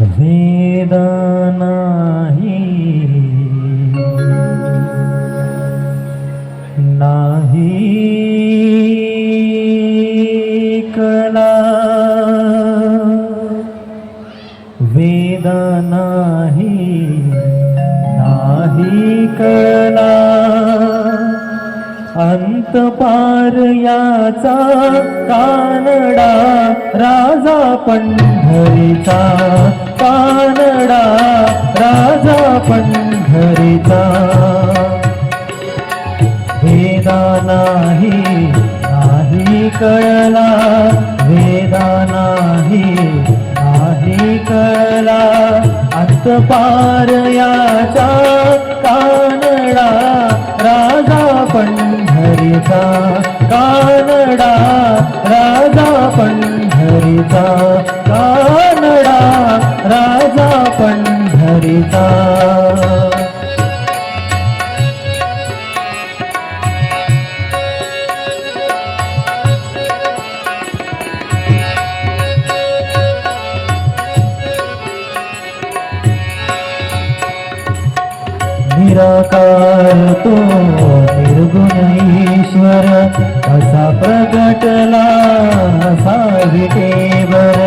वेद नाही कला, वेद नाही कला, अंत पार याचा कानडा राजा पंढरीचा, कानडा राजा पंढरीचा. वेदा नाही कळला, वेदा नाही कळला, अंत पार याचा कानडा राजा पंढरीचा, कानडा राजा पंढरीचा, कानडा राजा पंढरीचा. निराकार तो निर्गुण ईश्वर असा प्रगटला असा विटेवर.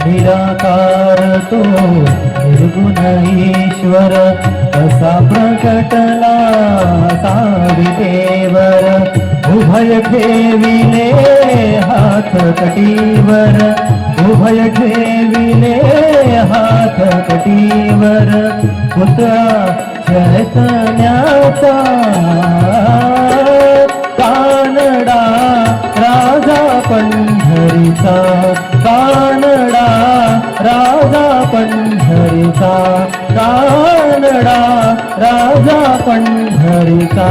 निराकार तो निर्गुण ईश्वर असा प्रगटला असा विटेवर. उभय ठेविले हात कटीवर, उभय ठेविले हात कटीवर. पुत्रा चैतन्याचा कानडा राजा पंढरीचा, कानडा राजा पंढरीचा, कानडा राजा पंढरीचा.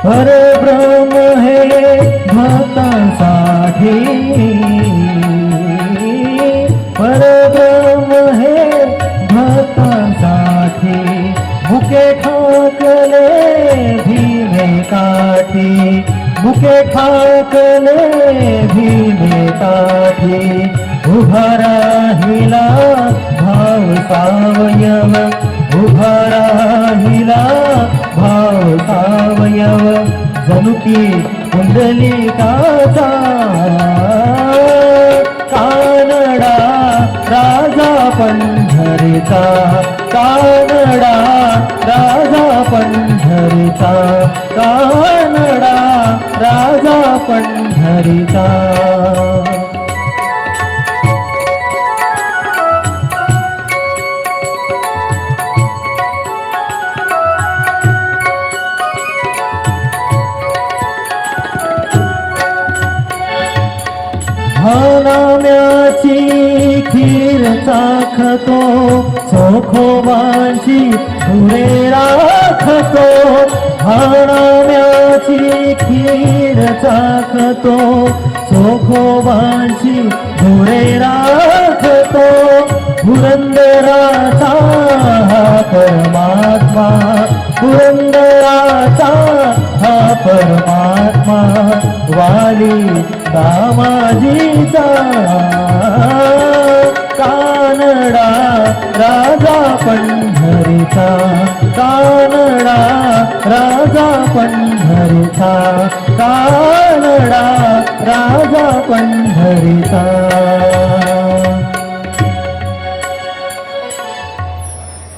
परब्रह्म हे भक्तांसाठी, परब्रह्म हे भक्तांसाठी. मुके ठाकले भीमे काठी, मुके ठाकले भीमे काठी. उभा राहिला भाव सावयव, उभा राहिला भाव सावयव. जनुकी कुंडलिकाचा कानडा राजा पंढरीचा, कानडा राजा पंढरीचा, कानडा राजा पंढरीचा. नाम्याची खीर चाखतो, चोखोबांची धुरे राखतो. नाम्याची खीर चाखतो, चोखोबांची धुरे राखतो. पुरंदराचा हा परमात्मा, पुरंदराचा हा परमात्मा. वाली दामाजीचा कानडा राजा पंढरीचा, कानडा राजा पंढरीचा, कानडा राजा पंढरीचा.